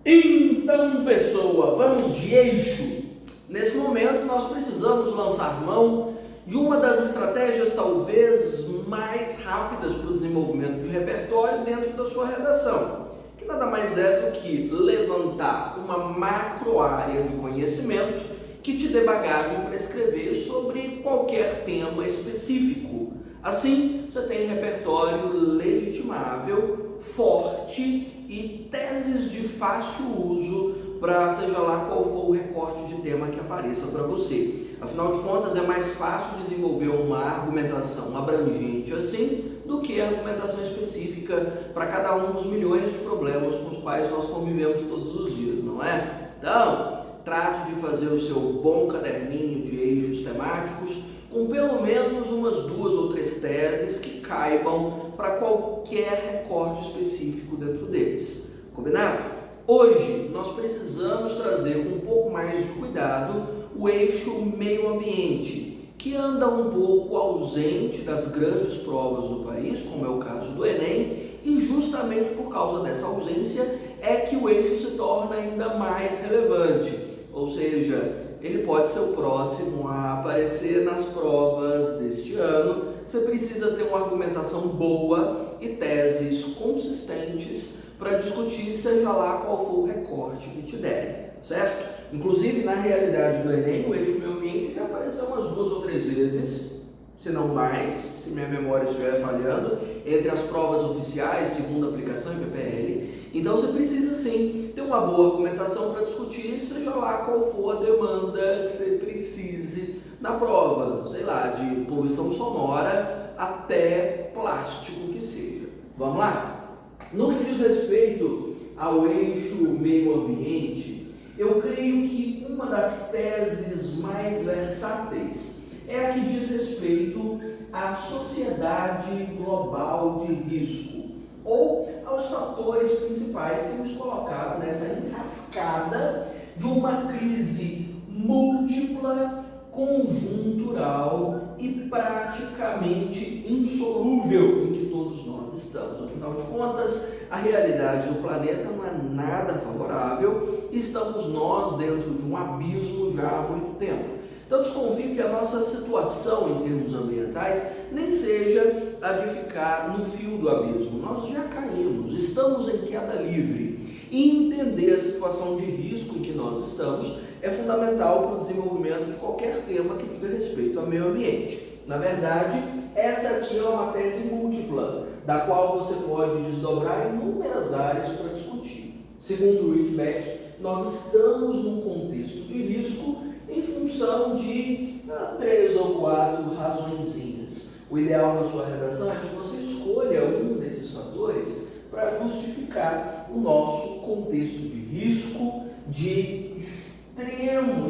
Então, pessoa, vamos de eixo. Nesse momento, nós precisamos lançar mão de uma das estratégias talvez mais rápidas para o desenvolvimento de repertório dentro da sua redação, que nada mais é do que levantar uma macro área de conhecimento que te dê bagagem para escrever sobre qualquer tema específico. Assim, você tem repertório legitimável, forte e teses de fácil uso para seja lá qual for o recorte de tema que apareça para você. Afinal de contas, é mais fácil desenvolver uma argumentação abrangente assim do que a argumentação específica para cada um dos milhões de problemas com os quais nós convivemos todos os dias, não é? Então, trate de fazer o seu bom caderninho de eixos temáticos com pelo menos umas 2 ou 3 teses que caibam para qualquer recorte específico dentro deles. Combinado? Hoje nós precisamos trazer com um pouco mais de cuidado o eixo meio ambiente, que anda um pouco ausente das grandes provas do país, como é o caso do Enem, e justamente por causa dessa ausência é que o eixo se torna ainda mais relevante, ou seja, ele pode ser o próximo a aparecer nas provas deste ano. Você precisa ter uma argumentação boa e teses consistentes para discutir, seja lá qual for o recorte que te derem, certo? Inclusive, na realidade do Enem, o eixo meio ambiente já apareceu umas 2 ou 3 vezes, se não mais, se minha memória estiver falhando, entre as provas oficiais, segunda aplicação e PPL. Então você precisa sim ter uma boa argumentação para discutir, seja lá qual for a demanda que você precise na prova, sei lá, de poluição sonora até plástico que seja. Vamos lá? No que diz respeito ao eixo meio ambiente, eu creio que uma das teses mais versáteis é a que diz respeito à sociedade global de risco, ou aos fatores principais que nos colocaram nessa enrascada de uma crise múltipla, conjuntural e praticamente insolúvel em que todos nós estamos. Afinal de contas, a realidade do planeta não é nada favorável e estamos nós dentro de um abismo já há muito tempo. Então desconfio que a nossa situação em termos ambientais nem seja a de ficar no fio do abismo. Nós já caímos, estamos em queda livre. E entender a situação de risco em que nós estamos é fundamental para o desenvolvimento de qualquer tema que diga respeito ao meio ambiente. Na verdade, essa aqui é uma tese múltipla, da qual você pode desdobrar inúmeras áreas para discutir. Segundo Rick Beck, nós estamos num contexto de risco em função de 3 ou 4 razõezinhas. O ideal na sua redação é que você escolha um desses fatores para justificar o nosso contexto de risco, de extremo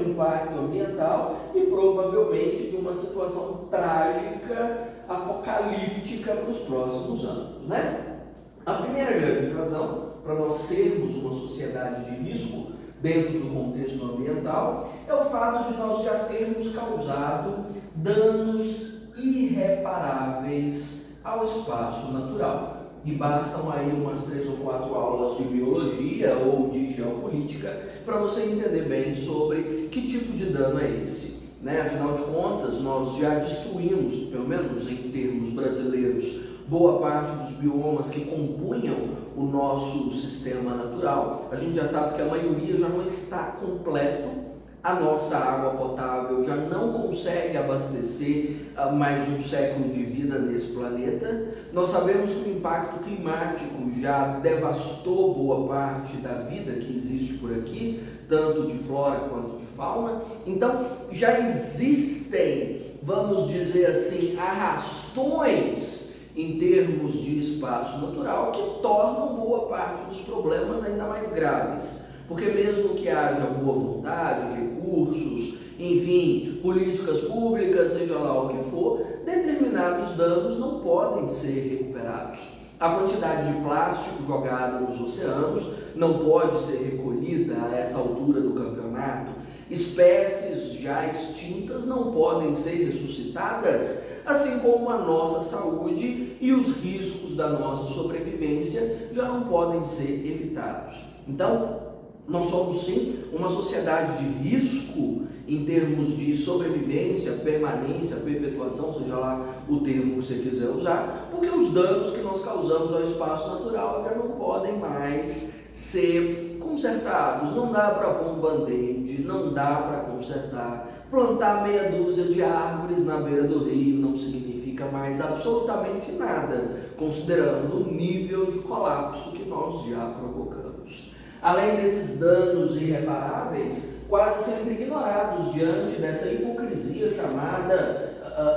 impacto ambiental e provavelmente de uma situação trágica, apocalíptica para os próximos anos, né? A primeira grande razão para nós sermos uma sociedade de risco dentro do contexto ambiental é o fato de nós já termos causado danos irreparáveis ao espaço natural. E bastam aí umas 3 ou 4 aulas de biologia ou de geopolítica para você entender bem sobre que tipo de dano é esse, né? Afinal de contas, nós já destruímos, pelo menos em termos brasileiros, boa parte dos biomas que compunham o nosso sistema natural. A gente já sabe que a maioria já não está completo. A nossa água potável já não consegue abastecer mais um século de vida nesse planeta. Nós sabemos que o impacto climático já devastou boa parte da vida que existe por aqui, tanto de flora quanto de fauna. Então, já existem, vamos dizer assim, arrastões em termos de espaço natural que tornam boa parte dos problemas ainda mais graves. Porque mesmo que haja boa vontade, recursos, enfim, políticas públicas, seja lá o que for, determinados danos não podem ser recuperados. A quantidade de plástico jogada nos oceanos não pode ser recolhida a essa altura do campeonato. Espécies já extintas não podem ser ressuscitadas assim como a nossa saúde e os riscos da nossa sobrevivência já não podem ser evitados. Então, nós somos sim uma sociedade de risco em termos de sobrevivência, permanência, perpetuação, seja lá o termo que você quiser usar, porque os danos que nós causamos ao espaço natural já não podem mais ser consertados. Não dá para pôr um band-aid, não dá para consertar. Plantar meia dúzia de árvores na beira do rio não significa mais absolutamente nada, considerando o nível de colapso que nós já provocamos. Além desses danos irreparáveis, quase sempre ignorados diante dessa hipocrisia chamada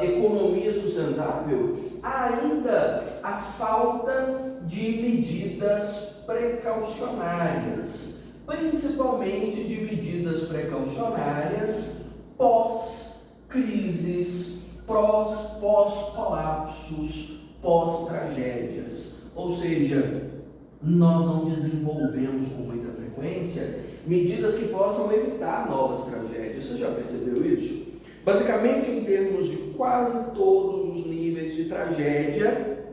economia sustentável, há ainda a falta de medidas precaucionárias, principalmente de medidas precaucionárias pós-crises, pós-colapsos, pós-tragédias. Ou seja, nós não desenvolvemos com muita frequência medidas que possam evitar novas tragédias. Você já percebeu isso? Basicamente, em termos de quase todos os níveis de tragédia,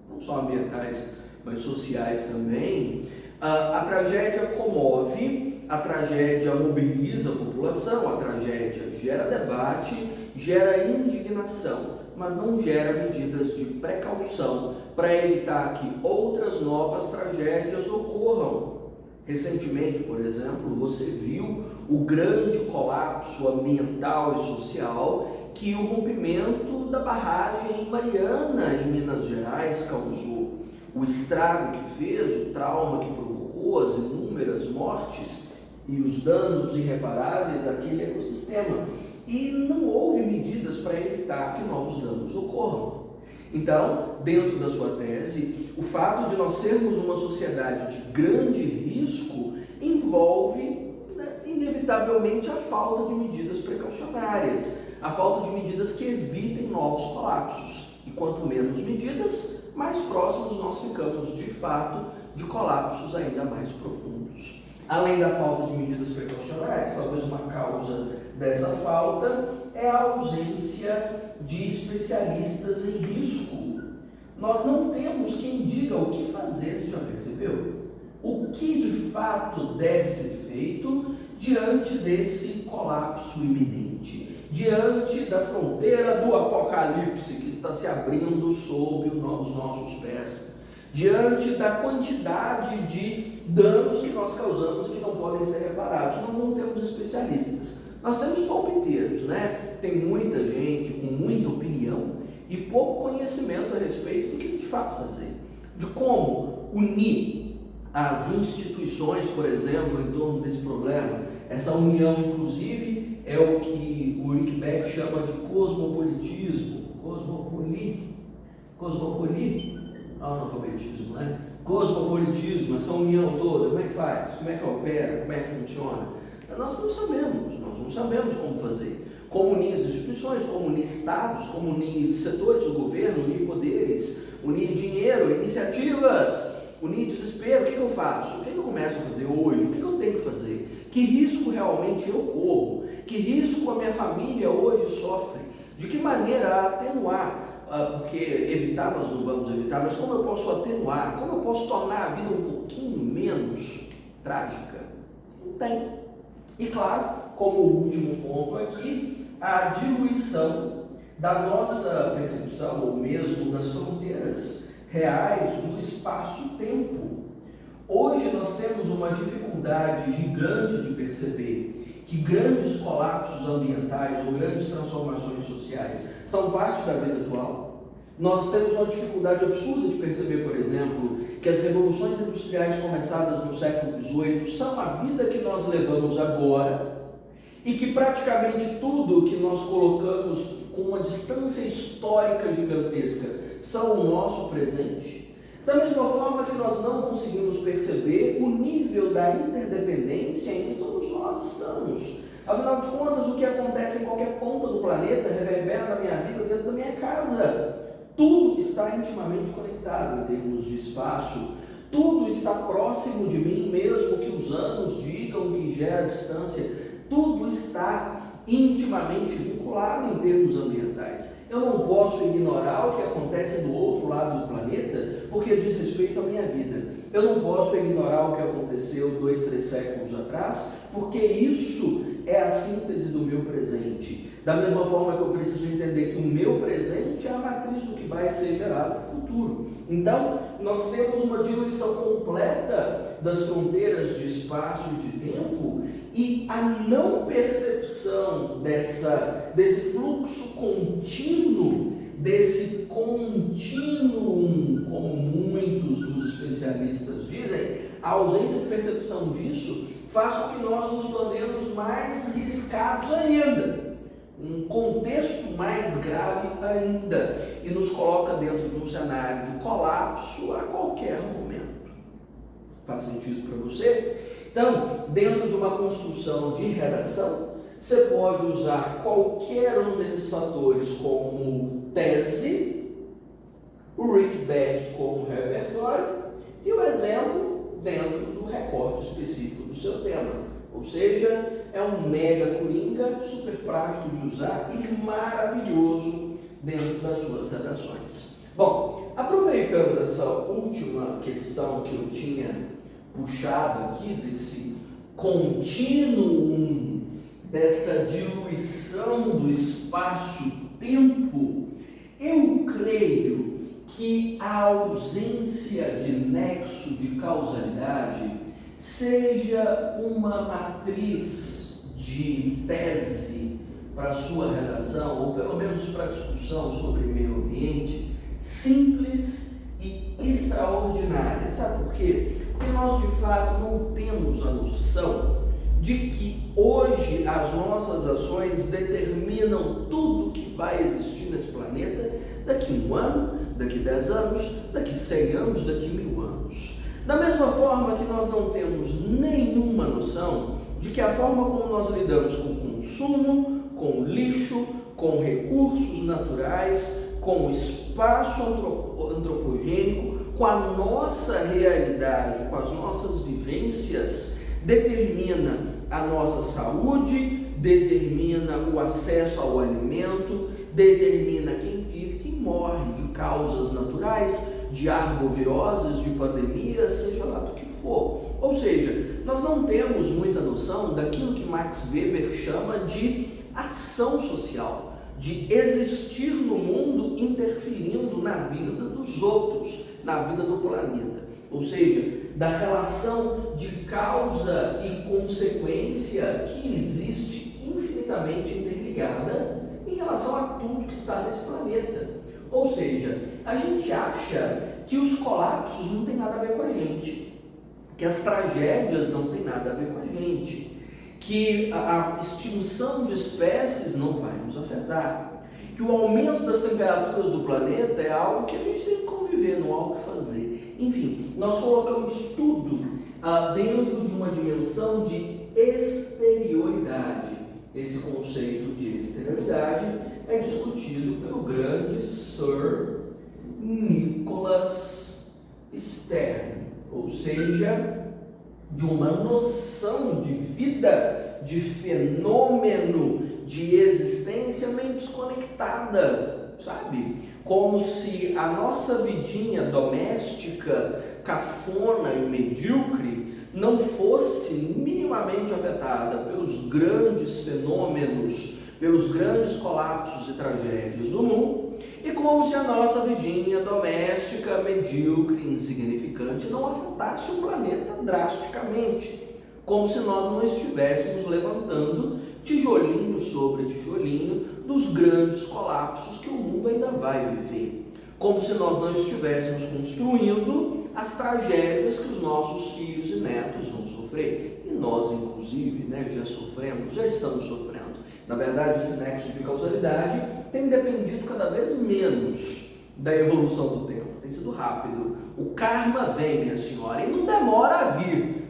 não só ambientais, mas sociais também, a tragédia comove, a tragédia mobiliza a população, a tragédia gera debate, gera indignação, mas não gera medidas de precaução para evitar que outras novas tragédias ocorram. Recentemente, por exemplo, você viu o grande colapso ambiental e social que o rompimento da barragem Mariana em Minas Gerais causou. O estrago que fez, o trauma que provocou, as inúmeras mortes e os danos irreparáveis àquele ecossistema. E não houve medidas para evitar que novos danos ocorram. Então, dentro da sua tese, o fato de nós sermos uma sociedade de grande risco envolve, inevitavelmente, a falta de medidas precaucionárias, a falta de medidas que evitem novos colapsos. E quanto menos medidas, mais próximos nós ficamos, de fato, de colapsos ainda mais profundos. Além da falta de medidas precaucionárias, talvez uma causa dessa falta é a ausência de especialistas em risco. Nós não temos quem diga o que fazer, você já percebeu? O que de fato deve ser feito diante desse colapso iminente, diante da fronteira do apocalipse que está se abrindo sob os nossos pés, diante da quantidade de danos que nós causamos e que não podem ser reparados. Nós não temos especialistas. Nós temos palpiteiros, né? Tem muita gente com muita opinião e pouco conhecimento a respeito do que de fato fazer, de como unir as instituições, por exemplo, em torno desse problema. Essa união, inclusive, é o que o Rick Beck chama de cosmopolitismo. Analfabetismo, né? Cosmopolitismo, essa união toda, como é que faz? Como é que opera? Como é que funciona? Nós não sabemos como fazer. Como unir as instituições, como unir estados, como unir setores do governo, unir poderes, unir dinheiro, iniciativas, unir desespero. O que eu faço? O que eu começo a fazer hoje? O que eu tenho que fazer? Que risco realmente eu corro? Que risco a minha família hoje sofre? De que maneira atenuar? Porque evitar nós não vamos evitar, mas como eu posso atenuar? Como eu posso tornar a vida um pouquinho menos trágica? Não tem. E claro, como último ponto aqui, a diluição da nossa percepção, ou mesmo das fronteiras reais do espaço-tempo. Hoje nós temos uma dificuldade gigante de perceber que grandes colapsos ambientais ou grandes transformações sociais são parte da vida atual. Nós temos uma dificuldade absurda de perceber, por exemplo, que as revoluções industriais começadas no século XVIII são a vida que nós levamos agora e que praticamente tudo que nós colocamos com uma distância histórica gigantesca são o nosso presente. Da mesma forma que nós não conseguimos perceber o nível da interdependência em que todos nós estamos. Afinal de contas, o que acontece em qualquer ponta do planeta reverbera na minha vida dentro da minha casa. Tudo está intimamente conectado em termos de espaço, tudo está próximo de mim, mesmo que os anos digam que gera distância, tudo está intimamente vinculado em termos ambientais. Eu não posso ignorar o que acontece do outro lado do planeta porque diz respeito à minha vida. Eu não posso ignorar o que aconteceu 2, 3 séculos atrás porque isso é a síntese do meu presente. Da mesma forma que eu preciso entender que o meu presente é a matriz do que vai ser gerado no futuro. Então, nós temos uma diluição completa das fronteiras de espaço e de tempo, e a não percepção desse fluxo contínuo, desse contínuo, como muitos dos especialistas dizem, a ausência de percepção disso faz com que nós nos tornemos mais riscados ainda, um contexto mais grave ainda, e nos coloca dentro de um cenário de colapso a qualquer momento. Faz sentido para você? Então, dentro de uma construção de redação, você pode usar qualquer um desses fatores como tese, o Rick Beck como repertório e o exemplo dentro do recorte específico do seu tema. Ou seja, é um mega coringa, super prático de usar e maravilhoso dentro das suas redações. Bom, aproveitando essa última questão que eu tinha puxado aqui, desse contínuo, dessa diluição do espaço-tempo, eu creio que a ausência de nexo de causalidade seja uma matriz de tese para a sua redação, ou pelo menos para a discussão sobre meio ambiente, simples e extraordinária. Sabe por quê? Porque nós de fato não temos a noção de que hoje as nossas ações determinam tudo que vai existir nesse planeta daqui 1 ano, daqui 10 anos, daqui 100 anos, daqui 1000 anos. Da mesma forma que nós não temos nenhuma noção de que a forma como nós lidamos com o consumo, com o lixo, com recursos naturais, com o espaço antropogênico, com a nossa realidade, com as nossas vivências, determina a nossa saúde, determina o acesso ao alimento, determina quem vive, quem morre de causas naturais, de arboviroses, de pandemias, seja lá do que for. Ou seja, nós não temos muita noção daquilo que Max Weber chama de ação social, de existir no mundo interferindo na vida dos outros, na vida do planeta. Ou seja, da relação de causa e consequência que existe infinitamente interligada em relação a tudo que está nesse planeta. Ou seja, a gente acha que os colapsos não tem nada a ver com a gente, que as tragédias não tem nada a ver com a gente, que a extinção de espécies não vai nos afetar, que o aumento das temperaturas do planeta é algo que a gente tem que conviver, não há o que fazer. Enfim, nós colocamos tudo dentro de uma dimensão de exterioridade. Esse conceito de exterioridade é discutido pelo grande Sir Nicholas Stern, ou seja, de uma noção de vida, de fenômeno, de existência meio desconectada, sabe? Como se a nossa vidinha doméstica, cafona e medíocre, não fosse minimamente afetada pelos grandes fenômenos, pelos grandes colapsos e tragédias do mundo, e como se a nossa vidinha doméstica, medíocre, insignificante, não afetasse o planeta drasticamente, como se nós não estivéssemos levantando tijolinho sobre tijolinho dos grandes colapsos que o mundo ainda vai viver, como se nós não estivéssemos construindo as tragédias que os nossos filhos e netos vão sofrer, e nós inclusive, já sofremos, já estamos sofrendo. Na verdade, esse nexo de causalidade tem dependido cada vez menos da evolução do tempo, tem sido rápido. O karma vem, minha senhora, e não demora a vir,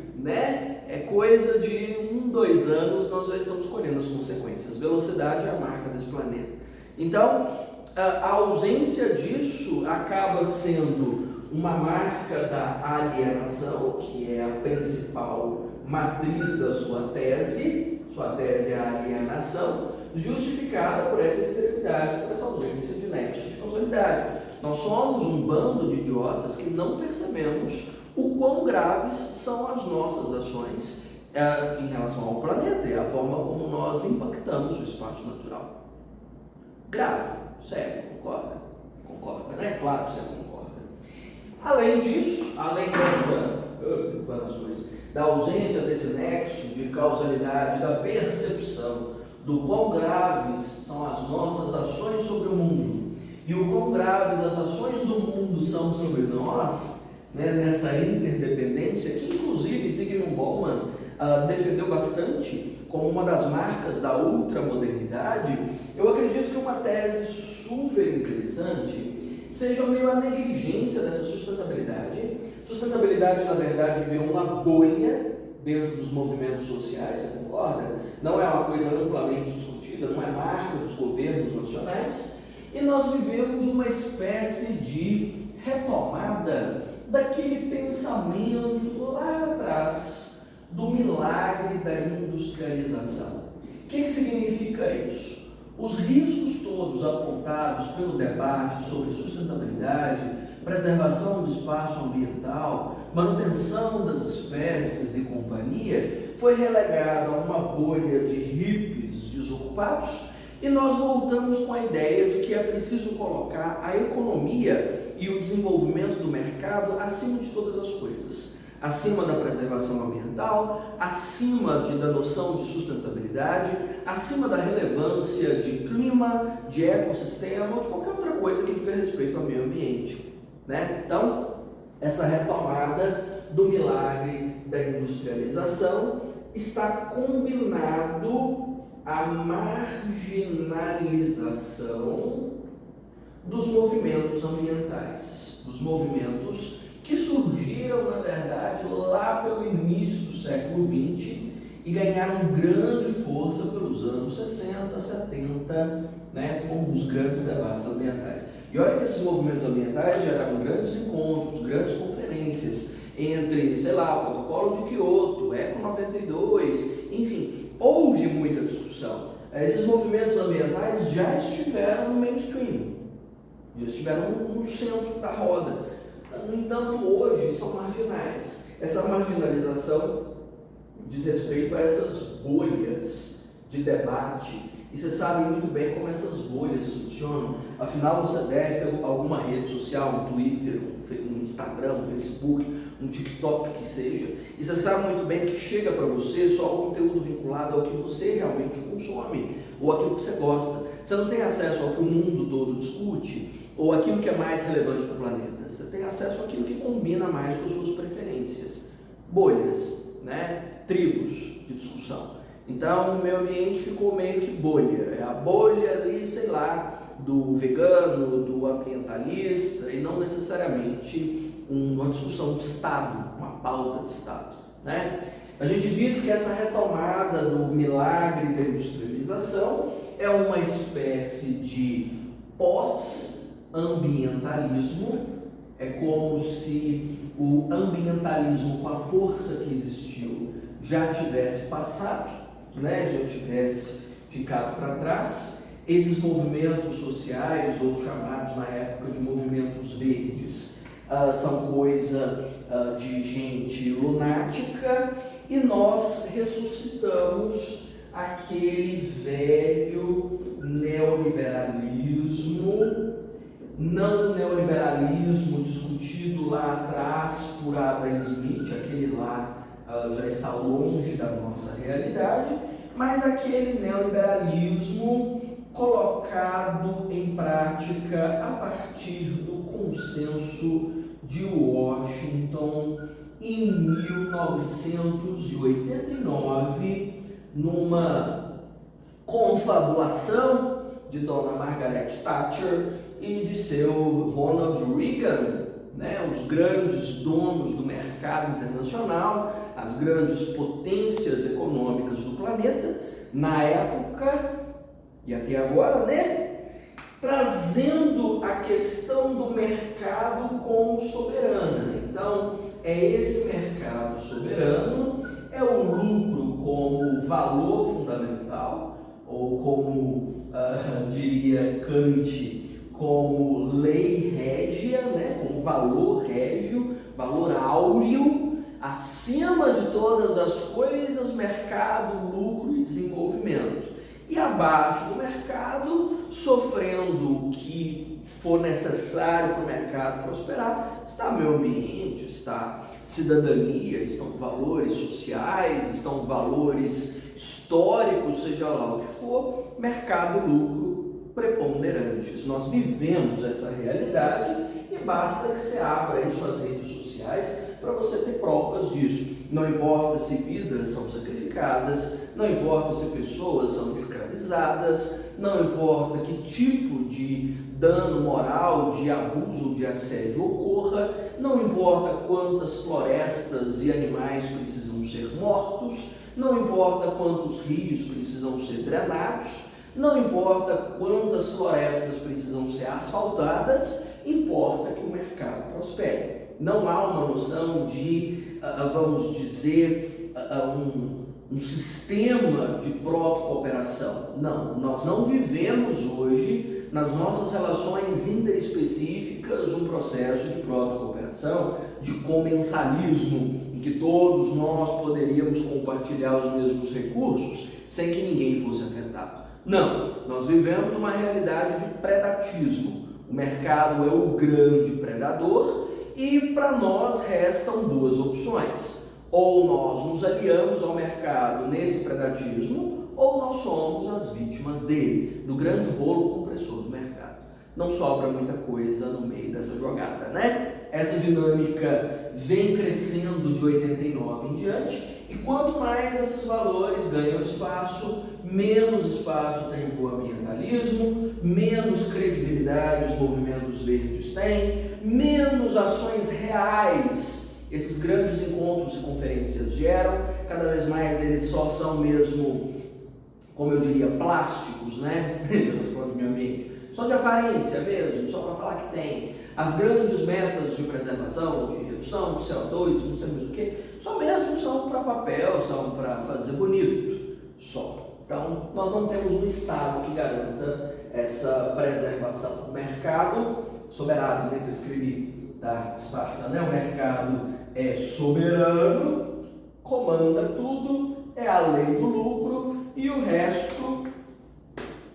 É coisa de 1, 2 anos, nós já estamos colhendo as consequências. Velocidade é a marca desse planeta. Então, a ausência disso acaba sendo uma marca da alienação, que é a principal matriz da sua tese, Sua tese é a alienação, justificada por essa esterilidade, por essa ausência de nexo de causalidade. Nós somos um bando de idiotas que não percebemos o quão graves são as nossas ações em relação ao planeta e a forma como nós impactamos o espaço natural. Grave, sério, concorda? Concorda, né? Claro que você concorda. Além disso, além da ausência desse nexo de causalidade, da percepção do quão graves são as nossas ações sobre o mundo e o quão graves as ações do mundo são sobre nós, né, nessa interdependência, que inclusive Zygmunt Bauman defendeu bastante como uma das marcas da ultramodernidade, eu acredito que uma tese super interessante seja meio a negligência dessa sustentabilidade. Sustentabilidade, na verdade, virou uma bolha dentro dos movimentos sociais, você concorda? Não é uma coisa amplamente discutida, não é marca dos governos nacionais, e nós vivemos uma espécie de retomada daquele pensamento lá atrás do milagre da industrialização. O que significa isso? Os riscos todos apontados pelo debate sobre sustentabilidade, preservação do espaço ambiental, manutenção das espécies e companhia, foi relegado a uma bolha de hippies desocupados, e nós voltamos com a ideia de que é preciso colocar a economia e o desenvolvimento do mercado acima de todas as coisas, acima da preservação ambiental, acima da noção de sustentabilidade, acima da relevância de clima, de ecossistema ou de qualquer outra coisa que diga respeito ao meio ambiente, né? Então, essa retomada do milagre da industrialização está combinado à marginalização dos movimentos ambientais, dos movimentos que surgiram, na verdade, lá pelo início do século XX e ganharam grande força pelos anos 60, 70, né, com os grandes debates ambientais. E olha que esses movimentos ambientais geraram grandes encontros, grandes conferências entre, sei lá, o Protocolo de Kyoto, Eco 92, enfim, houve muita discussão. Esses movimentos ambientais já estiveram no mainstream, já estiveram no centro da roda. No entanto, hoje são marginais. Essa marginalização diz respeito a essas bolhas de debate. E você sabe muito bem como essas bolhas funcionam. Afinal, você deve ter alguma rede social, um Twitter, um Instagram, um Facebook, um TikTok que seja. E você sabe muito bem que chega para você só o conteúdo vinculado ao que você realmente consome ou aquilo que você gosta. Você não tem acesso ao que o mundo todo discute ou aquilo que é mais relevante para o planeta. Você tem acesso àquilo que combina mais com as suas preferências. Bolhas, né? Tribos de discussão. Então, o meio ambiente ficou meio que bolha. É a bolha ali, sei lá, do vegano, do ambientalista, e não necessariamente uma discussão de Estado, uma pauta de Estado, né? A gente diz que essa retomada do milagre da industrialização é uma espécie de pós-ambientalismo. É como se o ambientalismo, com a força que existiu, já tivesse passado, né? Já tivesse ficado para trás. Esses movimentos sociais, ou chamados na época de movimentos verdes, são coisa de gente lunática, e nós ressuscitamos aquele velho neoliberalismo, não neoliberalismo discutido lá atrás por Adam Smith, aquele lá já está longe da nossa realidade, mas aquele neoliberalismo colocado em prática a partir do consenso de Washington em 1989, numa confabulação de Dona Margaret Thatcher e de seu Ronald Reagan, né, os grandes donos do mercado internacional, as grandes potências econômicas do planeta, na época e até agora, né, trazendo a questão do mercado como soberana. Então, é esse mercado soberano, é o lucro como valor valor fundamental, ou como diria Kant, como lei régia, né? Como valor régio, valor áureo, acima de todas as coisas, mercado, lucro e desenvolvimento. E abaixo do mercado, sofrendo o que for necessário para o mercado prosperar, está meio ambiente, está cidadania, estão valores sociais, estão valores históricos, seja lá o que for, mercado, lucro preponderantes. Nós vivemos essa realidade e basta que você abra aí suas redes sociais para você ter provas disso. Não importa se vidas são sacrificadas, não importa se pessoas são escravizadas, não importa que tipo de dano moral, de abuso ou de assédio ocorra, não importa quantas florestas e animais precisam ser mortos, não importa quantos rios precisam ser drenados, não importa quantas florestas precisam ser asfaltadas, importa que o mercado prospere. Não há uma noção de, vamos dizer, um sistema de proto-cooperação. Não, nós não vivemos hoje, nas nossas relações interespecíficas, um processo de proto-cooperação, de comensalismo, em que todos nós poderíamos compartilhar os mesmos recursos sem que ninguém fosse afetado. Não, nós vivemos uma realidade de predatismo. O mercado é o grande predador e para nós restam duas opções. Ou nós nos aliamos ao mercado nesse predatismo, ou nós somos as vítimas dele, do grande rolo compressor do mercado. Não sobra muita coisa no meio dessa jogada, né? Essa dinâmica vem crescendo de 89 em diante, e quanto mais esses valores ganham espaço, menos espaço tem o ambientalismo, menos credibilidade os movimentos verdes têm, menos ações reais esses grandes encontros e conferências geram, cada vez mais eles só são mesmo, como eu diria, plásticos, né? Eu estou falando do meio ambiente, só de aparência mesmo, só para falar que tem. As grandes metas de preservação, de redução de CO2, não sei mais o que, só mesmo são para papel, são para fazer bonito, só. Então, nós não temos um Estado que garanta essa preservação. O mercado soberano, né, que eu escrevi, tá? Disfarça, né? O mercado é soberano, comanda tudo, é a lei do lucro e o resto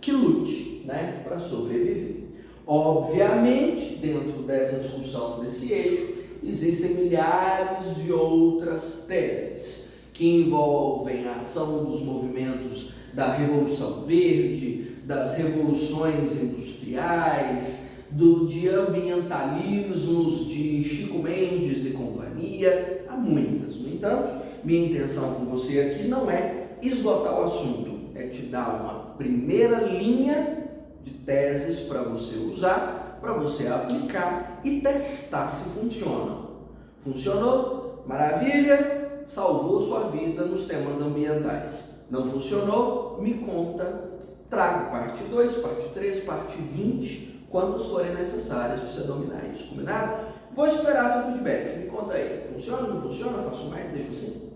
que lute, né, para sobreviver. Obviamente, dentro dessa discussão desse eixo, existem milhares de outras teses que envolvem a ação dos movimentos da Revolução Verde, das revoluções industriais, de ambientalismos de Chico Mendes e companhia, há muitas. No entanto, minha intenção com você aqui não é esgotar o assunto, é te dar uma primeira linha de teses para você usar, para você aplicar e testar se funcionam. Funcionou? Maravilha! Salvou sua vida nos temas ambientais. Não funcionou? Me conta, trago parte 2, parte 3, parte 20, quantas forem necessárias para você dominar isso, combinado? Vou esperar seu feedback, me conta aí, funciona, não funciona, faço mais, deixo assim?